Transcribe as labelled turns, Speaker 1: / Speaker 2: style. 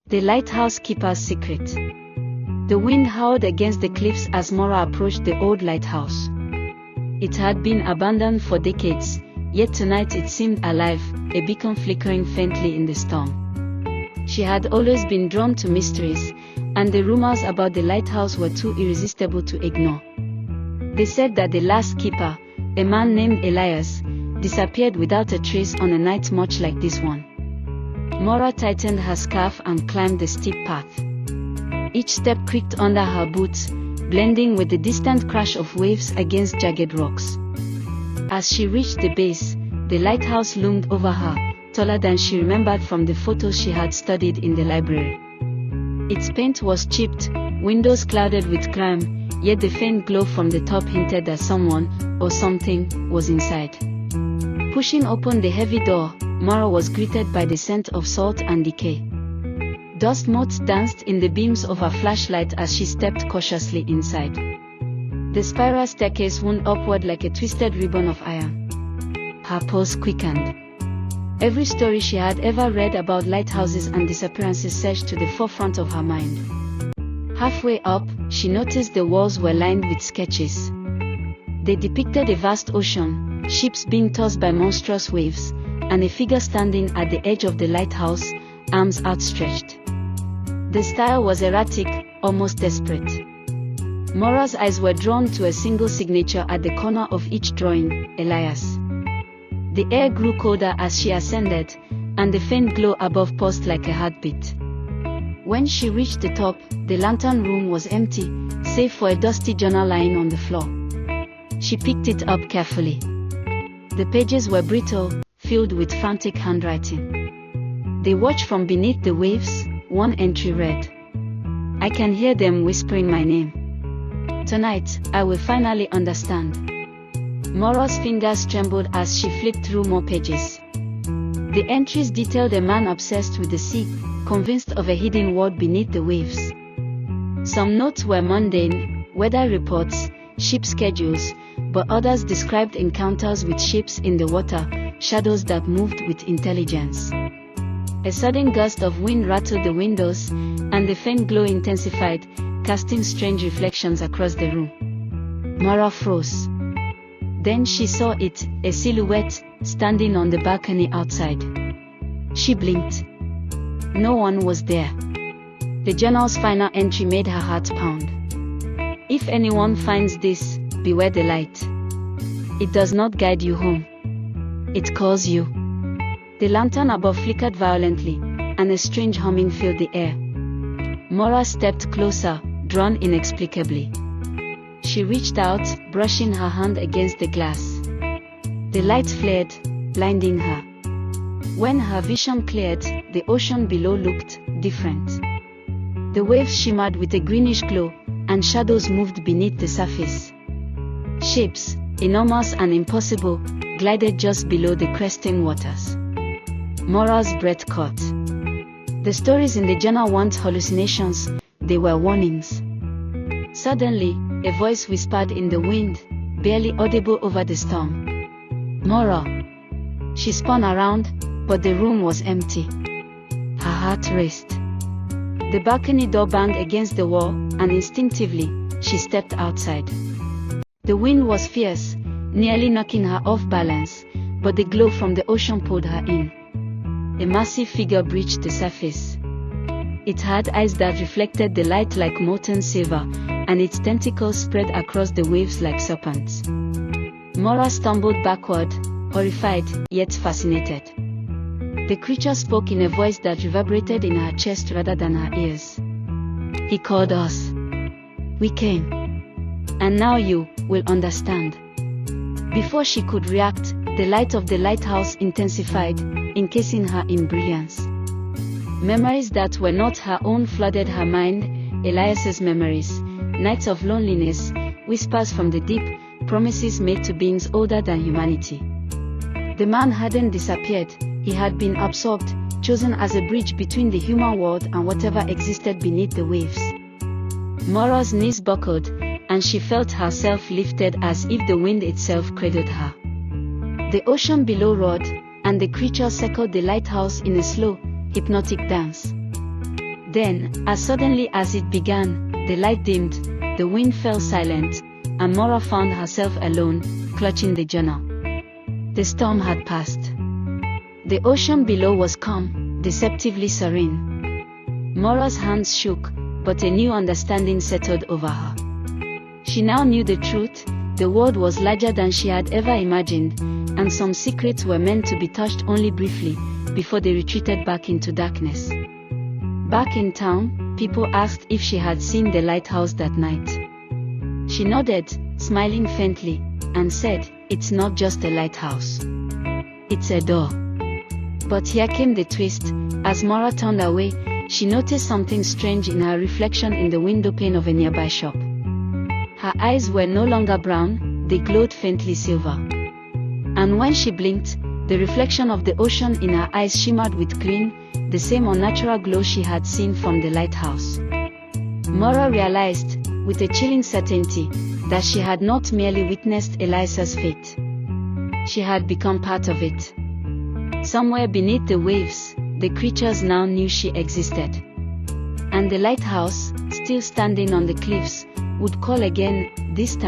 Speaker 1: The lighthouse keeper's secret. The wind howled against the cliffs as Maura approached the old lighthouse. It had been abandoned for decades, yet tonight it seemed alive, a beacon flickering faintly in the storm. She had always been drawn to mysteries, and the rumors about the lighthouse were too irresistible to ignore. They said that the last keeper, a man named Elias, disappeared without a trace on a night much like this one. Maura tightened her scarf and climbed the steep path. Each step creaked under her boots, blending with the distant crash of waves against jagged rocks. As she reached the base, the lighthouse loomed over her, taller than she remembered from the photos she had studied in the library. Its paint was chipped, windows clouded with grime, yet the faint glow from the top hinted that someone, or something, was inside. Pushing open the heavy door, Maura was greeted by the scent of salt and decay. Dust motes danced in the beams of her flashlight as she stepped cautiously inside. The spiral staircase wound upward like a twisted ribbon of iron. Her pulse quickened. Every story she had ever read about lighthouses and disappearances surged to the forefront of her mind. Halfway up, she noticed the walls were lined with sketches. They depicted a vast ocean, ships being tossed by monstrous waves, and a figure standing at the edge of the lighthouse, arms outstretched. The style was erratic, almost desperate. Maura's eyes were drawn to a single signature at the corner of each drawing, Elias. The air grew colder as she ascended, and the faint glow above pulsed like a heartbeat. When she reached the top, the lantern room was empty, save for a dusty journal lying on the floor. She picked it up carefully. The pages were brittle, filled with frantic handwriting. They watched from beneath the waves. One entry read, "I can hear them whispering my name. Tonight, I will finally understand." Maura's fingers trembled as she flipped through more pages. The entries detailed a man obsessed with the sea, convinced of a hidden world beneath the waves. Some notes were mundane, weather reports, ship schedules, but others described encounters with ships in the water, shadows that moved with intelligence. A sudden gust of wind rattled the windows, and the faint glow intensified, casting strange reflections across the room. Maura froze. Then she saw it, a silhouette, standing on the balcony outside. She blinked. No one was there. The journal's final entry made her heart pound. "If anyone finds this, beware the light. It does not guide you home. It calls you." The lantern above flickered violently, and a strange humming filled the air. Maura stepped closer, drawn inexplicably. She reached out, brushing her hand against the glass. The light flared, blinding her. When her vision cleared, the ocean below looked different. The waves shimmered with a greenish glow, and shadows moved beneath the surface. Shapes, enormous and impossible, glided just below the cresting waters. Maura's breath caught. The stories in the journal weren't hallucinations, they were warnings. Suddenly, a voice whispered in the wind, barely audible over the storm. "Maura." She spun around, but the room was empty. Her heart raced. The balcony door banged against the wall, and instinctively, she stepped outside. The wind was fierce, nearly knocking her off balance, but the glow from the ocean pulled her in. A massive figure breached the surface. It had eyes that reflected the light like molten silver, and its tentacles spread across the waves like serpents. Maura stumbled backward, horrified, yet fascinated. The creature spoke in a voice that reverberated in her chest rather than her ears. "He called us. We came. And now you will understand." Before she could react, the light of the lighthouse intensified, encasing her in brilliance. Memories that were not her own flooded her mind, Elias's memories, nights of loneliness, whispers from the deep, promises made to beings older than humanity. The man hadn't disappeared, he had been absorbed, chosen as a bridge between the human world and whatever existed beneath the waves. Maura's knees buckled, and she felt herself lifted as if the wind itself cradled her. The ocean below roared, and the creature circled the lighthouse in a slow, hypnotic dance. Then, as suddenly as it began, the light dimmed, the wind fell silent, and Maura found herself alone, clutching the journal. The storm had passed. The ocean below was calm, deceptively serene. Maura's hands shook, but a new understanding settled over her. She now knew the truth. The world was larger than she had ever imagined, and some secrets were meant to be touched only briefly, before they retreated back into darkness. Back in town, people asked if she had seen the lighthouse that night. She nodded, smiling faintly, and said, "It's not just a lighthouse. It's a door." But here came the twist. As Maura turned away, she noticed something strange in her reflection in the window pane of a nearby shop. Her eyes were no longer brown, they glowed faintly silver. And when she blinked, the reflection of the ocean in her eyes shimmered with green, the same unnatural glow she had seen from the lighthouse. Maura realized, with a chilling certainty, that she had not merely witnessed Elisa's fate. She had become part of it. Somewhere beneath the waves, the creatures now knew she existed. And the lighthouse, still standing on the cliffs, would call again, this time.